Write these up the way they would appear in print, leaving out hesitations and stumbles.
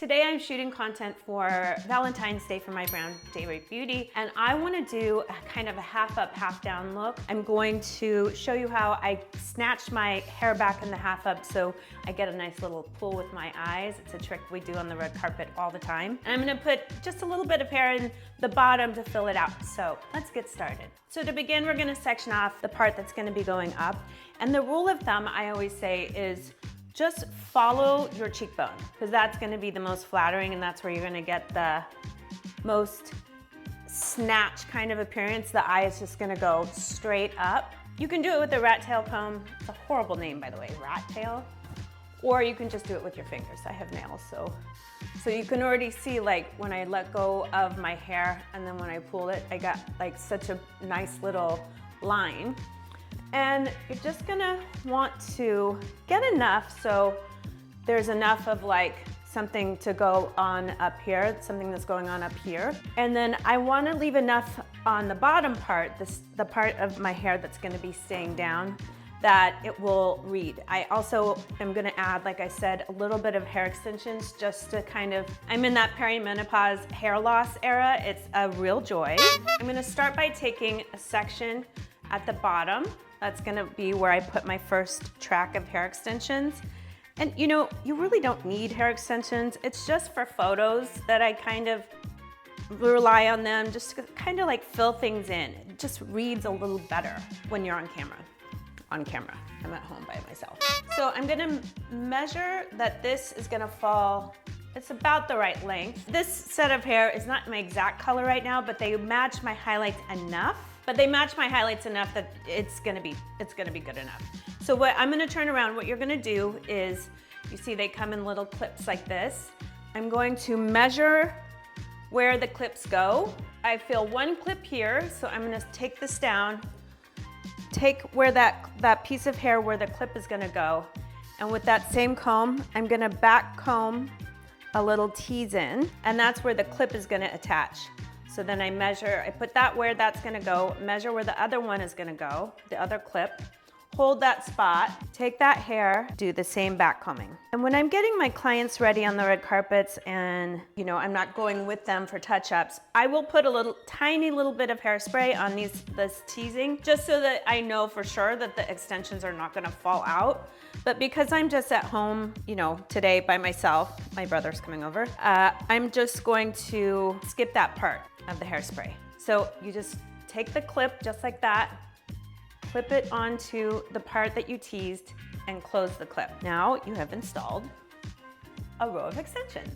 Today I'm shooting content for Valentine's Day for my brand Dayrate Beauty, and I want to do kind of a half up, half down look. I'm going to show you how I snatched my hair back in the half up so I get a nice little pull with my eyes. It's a trick we do on the red carpet all the time. And I'm going to put just a little bit of hair in the bottom to fill it out. So let's get started. So to begin, we're going to section off the part that's going to be going up. And the rule of thumb I always say is just follow your cheekbone, because that's going to be the most flattering and that's where you're going to get the most snatch kind of appearance. The eye is just going to go straight up. You can do it with a rat tail comb. It's a horrible name, by the way, rat tail. Or you can just do it with your fingers. I have nails, so you can already see, like, when I let go of my hair and then when I pull it, I got like such a nice little line. And you're just gonna want to get enough so there's enough of like something to go on up here, something that's going on up here. And then I wanna leave enough on the bottom part, the part of my hair that's gonna be staying down, that it will read. I also am gonna add, like I said, a little bit of hair extensions just to kind of, I'm in that perimenopause hair loss era. It's a real joy. I'm gonna start by taking a section at the bottom. That's gonna be where I put my first track of hair extensions. And you know, you really don't need hair extensions. It's just for photos that I kind of rely on them, just to kind of like fill things in. It just reads a little better when you're on camera. I'm at home by myself. So I'm gonna measure that this is gonna fall, it's about the right length. This set of hair is not my exact color right now, but they match my highlights enough. That it's gonna be good enough. So what I'm gonna turn around, what you're gonna do is, you see they come in little clips like this. I'm going to measure where the clips go. I feel one clip here, so I'm gonna take this down, take where that piece of hair where the clip is gonna go, and with that same comb, I'm gonna back comb a little tease in, and that's where the clip is gonna attach. So then I measure, I put that where that's gonna go, measure where the other one is gonna go, the other clip, hold that spot, take that hair, do the same back combing. And when I'm getting my clients ready on the red carpets and, you know, I'm not going with them for touch-ups, I will put a tiny little bit of hairspray on this teasing, just so that I know for sure that the extensions are not gonna fall out. But because I'm just at home, you know, today by myself, my brother's coming over, I'm just going to skip that part of the hairspray. So you just take the clip just like that, clip it onto the part that you teased, and close the clip. Now you have installed a row of extensions.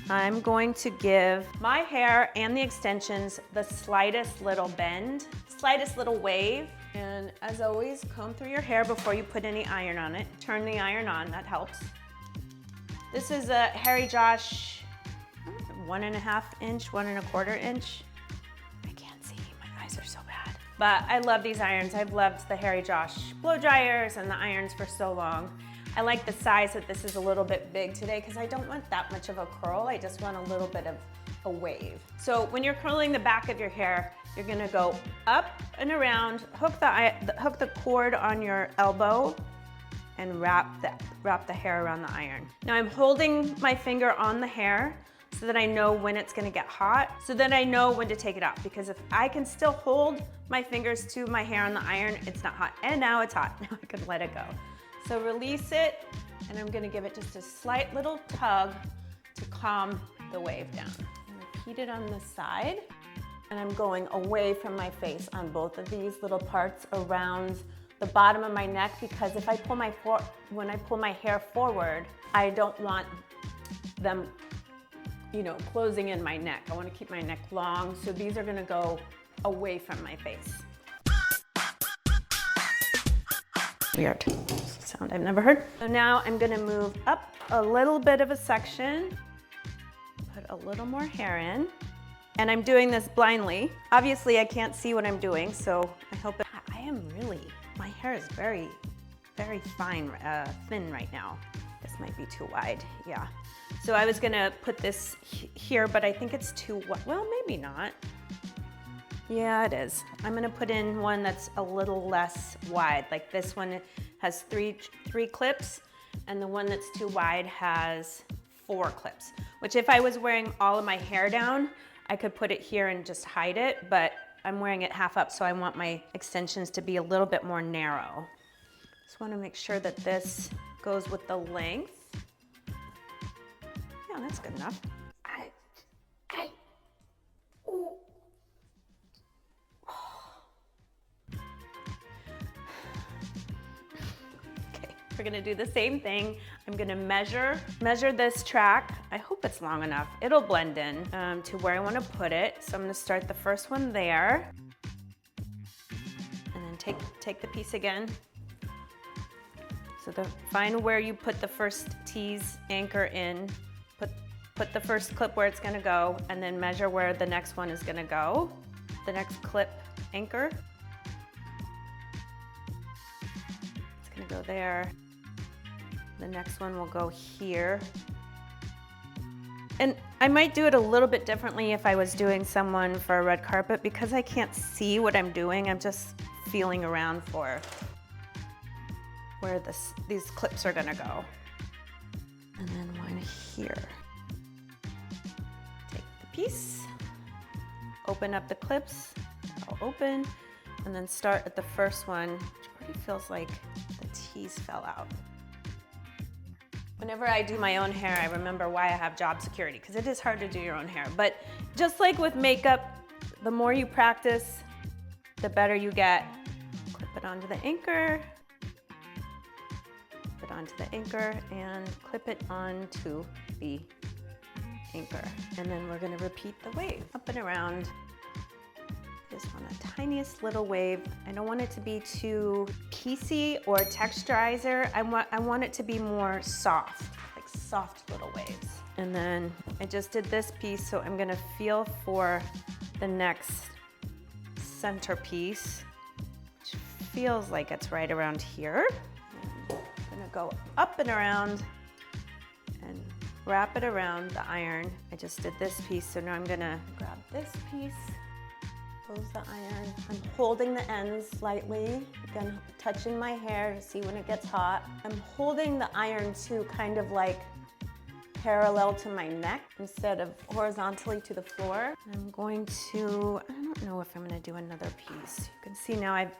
I'm going to give my hair and the extensions the slightest little bend, slightest little wave. And as always, comb through your hair before you put any iron on it. Turn the iron on, that helps. This is a Harry Josh 1.5 inch, 1.25 inch. I can't see, my eyes are so bad. But I love these irons. I've loved the Harry Josh blow dryers and the irons for so long. I like the size that this is a little bit big today because I don't want that much of a curl. I just want a little bit of a wave. So when you're curling the back of your hair, you're gonna go up and around, hook the cord on your elbow, and wrap the hair around the iron. Now I'm holding my finger on the hair so that I know when it's gonna get hot, so that I know when to take it off. Because if I can still hold my fingers to my hair on the iron, it's not hot. And now it's hot, now I can let it go. So release it, and I'm gonna give it just a slight little tug to calm the wave down. Repeat it on the side, and I'm going away from my face on both of these little parts around the bottom of my neck, because if I pull when I pull my hair forward, I don't want them, you know, closing in my neck. I want to keep my neck long, so these are gonna go away from my face. Weird sound I've never heard. So now I'm gonna move up a little bit of a section, put a little more hair in, and I'm doing this blindly. Obviously I can't see what I'm doing, so I hope my hair is very, very fine, thin right now. This might be too wide, yeah. So I was gonna put this here, but I think it's too, well, maybe not. Yeah, it is. I'm gonna put in one that's a little less wide. Like this one has three clips, and the one that's too wide has 4 clips, which if I was wearing all of my hair down, I could put it here and just hide it, but I'm wearing it half up, so I want my extensions to be a little bit more narrow. Just want to make sure that this goes with the length. Yeah, that's good enough. We're gonna do the same thing. I'm gonna measure this track. I hope it's long enough. It'll blend in to where I wanna put it. So I'm gonna start the first one there. And then take the piece again. So find where you put the first tease anchor in. Put the first clip where it's gonna go, and then measure where the next one is gonna go. The next clip anchor. It's gonna go there. The next one will go here. And I might do it a little bit differently if I was doing someone for a red carpet, because I can't see what I'm doing. I'm just feeling around for where these clips are gonna go. And then one here. Take the piece, open up the clips, I'll open, and then start at the first one, which already feels like the tease fell out. Whenever I do my own hair, I remember why I have job security, because it is hard to do your own hair. But just like with makeup, the more you practice, the better you get. Clip it onto the anchor, clip it onto the anchor, and clip it onto the anchor. And then we're gonna repeat the wave, up and around. I just want a tiniest little wave. I don't want it to be too piecey or texturizer. I want it to be more soft, like soft little waves. And then I just did this piece, so I'm gonna feel for the next centerpiece, which feels like it's right around here. And I'm gonna go up and around and wrap it around the iron. I just did this piece, so now I'm gonna grab this piece, close the iron. I'm holding the ends lightly, again, touching my hair to see when it gets hot. I'm holding the iron too, kind of like parallel to my neck instead of horizontally to the floor. I'm going to, I don't know if I'm gonna do another piece. You can see now I've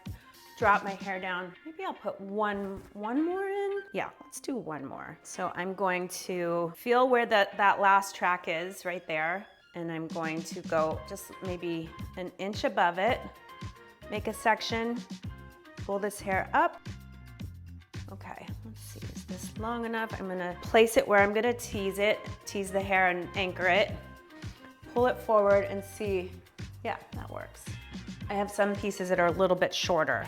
dropped my hair down. Maybe I'll put one more in. Yeah, let's do one more. So I'm going to feel where that last track is right there. And I'm going to go just maybe an inch above it, make a section, pull this hair up. Okay, let's see, is this long enough? I'm gonna place it where I'm gonna tease the hair and anchor it, pull it forward and see, yeah, that works. I have some pieces that are a little bit shorter.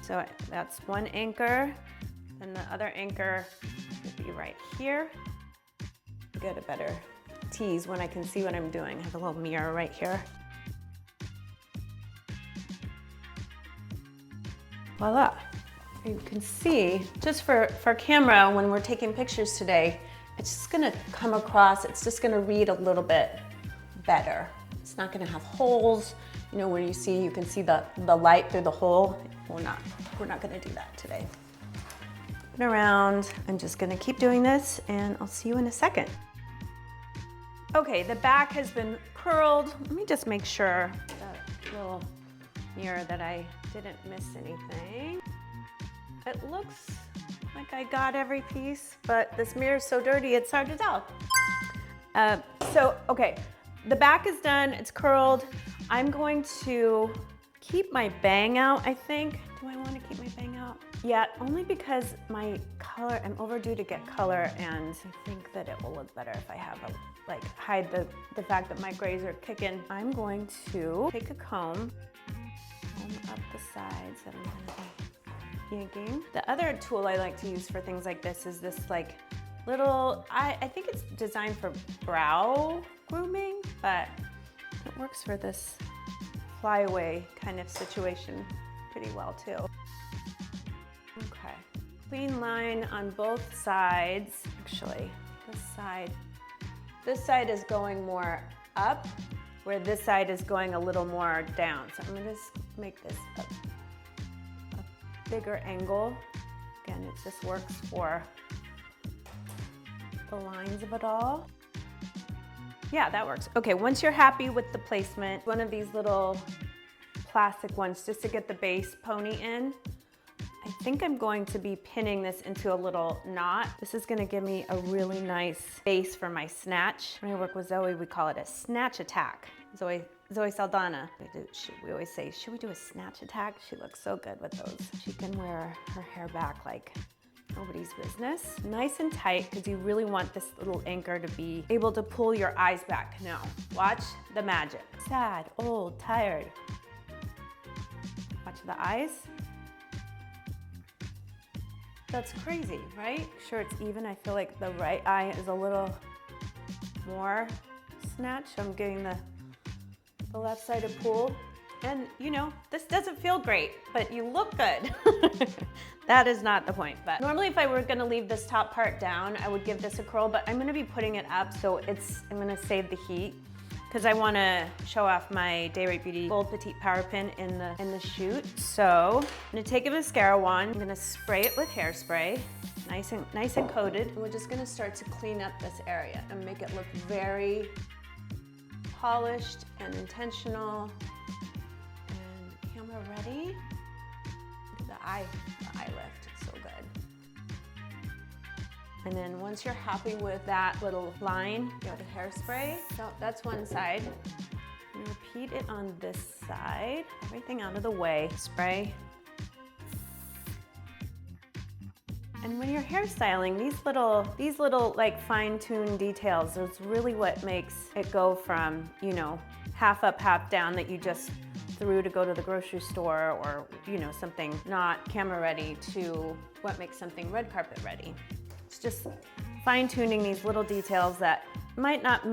So that's one anchor, and the other anchor will be right here. Get a better tease when I can see what I'm doing. I have a little mirror right here. Voila. You can see, just for camera, when we're taking pictures today, it's just gonna come across, it's just gonna read a little bit better. It's not gonna have holes, you know, where you can see the light through the hole. We're not gonna do that today. And around, I'm just gonna keep doing this, and I'll see you in a second. Okay, the back has been curled. Let me just make sure, that little mirror, that I didn't miss anything. It looks like I got every piece, but this mirror is so dirty, it's hard to tell. Okay, the back is done, it's curled. I'm going to keep my bang out, I think. Do I want to keep my bang out? Yeah, only because my color, I'm overdue to get color, and I think that it will look better if I have hide the fact that my grays are kicking. I'm going to take a comb up the sides that I'm gonna be yanking. The other tool I like to use for things like this is this little, I think it's designed for brow grooming, but it works for this flyaway kind of situation pretty well too. Okay, clean line on both sides. Actually, this side is going more up, where this side is going a little more down. So I'm gonna just make this a bigger angle. Again, it just works for the lines of it all. Yeah, that works. Okay, once you're happy with the placement, one of these little plastic ones just to get the base pony in. I think I'm going to be pinning this into a little knot. This is gonna give me a really nice base for my snatch. When I work with Zoe, we call it a snatch attack. Zoe Saldana. We always say, should we do a snatch attack? She looks so good with those. She can wear her hair back like nobody's business. Nice and tight, because you really want this little anchor to be able to pull your eyes back. Now, watch the magic. Sad, old, tired. Watch the eyes. That's crazy, right? Sure, it's even. I feel like the right eye is a little more snatched. I'm getting the left-sided pull. And you know, this doesn't feel great, but you look good. That is not the point. But normally if I were gonna leave this top part down, I would give this a curl, but I'm gonna be putting it up, so I'm gonna save the heat, because I wanna show off my Day Rate Beauty Gold Petite Power Pin in the shoot. So I'm gonna take a mascara wand, I'm gonna spray it with hairspray, nice and coated. And we're just gonna start to clean up this area and make it look very polished and intentional. And camera ready. The eye lift, it's so good. And then once you're happy with that little line, go to hairspray. So that's one side. And repeat it on this side. Everything out of the way. Spray. And when you're hairstyling, these little like fine-tuned details is really what makes it go from, you know, half up, half down that you just threw to go to the grocery store, or, you know, something not camera ready, to what makes something red carpet ready. It's just fine-tuning these little details that might not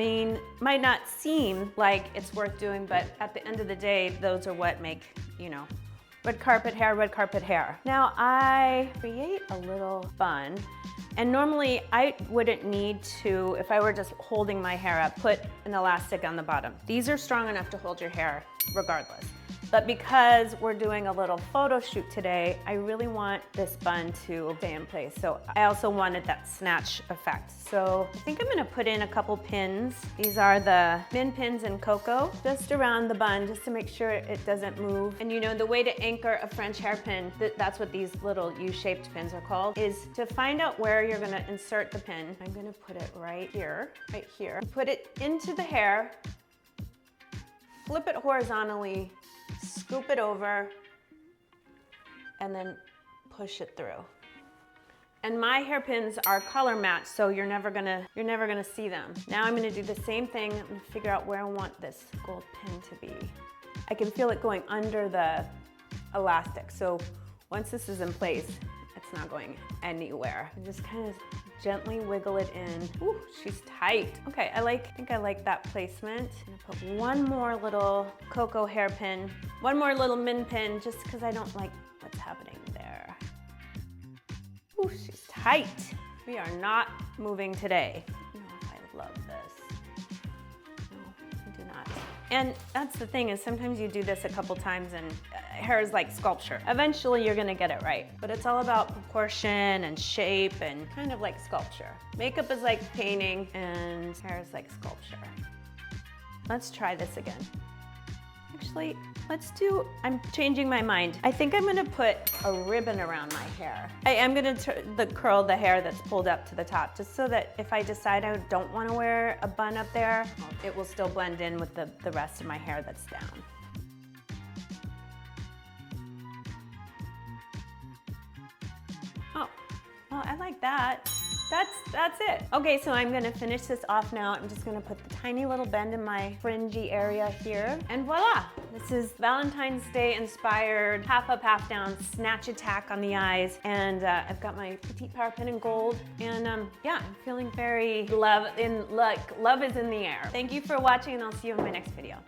seem like it's worth doing, but at the end of the day, those are what make, you know, red carpet hair, red carpet hair. Now I create a little bun, and normally I wouldn't need to, if I were just holding my hair up, put an elastic on the bottom. These are strong enough to hold your hair regardless. But because we're doing a little photo shoot today, I really want this bun to stay in place. So I also wanted that snatch effect. So I think I'm gonna put in a couple pins. These are the min pins in cocoa, just around the bun, just to make sure it doesn't move. And you know, the way to anchor a French hairpin, that's what these little U-shaped pins are called, is to find out where you're gonna insert the pin. I'm gonna put it right here, right here. Put it into the hair, flip it horizontally, scoop it over, and then push it through. And my hairpins are color matched, so you're never gonna see them. Now I'm gonna do the same thing. I'm gonna figure out where I want this gold pin to be. I can feel it going under the elastic. So once this is in place, it's not going anywhere. And just kind of gently wiggle it in. Ooh, she's tight. Okay, I think I like that placement. I'm gonna put one more little cocoa hairpin, one more little min pin, just because I don't like what's happening there. Ooh, she's tight. We are not moving today. No, I love this. No, I do not. And that's the thing, is sometimes you do this a couple times and hair is like sculpture. Eventually you're gonna get it right, but it's all about proportion and shape and kind of like sculpture. Makeup is like painting and hair is like sculpture. Let's try this again. Actually, I'm changing my mind. I think I'm gonna put a ribbon around my hair. I am gonna curl the hair that's pulled up to the top, just so that if I decide I don't wanna wear a bun up there, it will still blend in with the rest of my hair that's down. Oh, well, I like that. That's it. Okay, so I'm gonna finish this off now. I'm just gonna put the tiny little bend in my fringy area here. And voila, this is Valentine's Day inspired half up, half down snatch attack on the eyes. And I've got my petite power pin in gold. And yeah, I'm feeling very love is in the air. Thank you for watching, and I'll see you in my next video.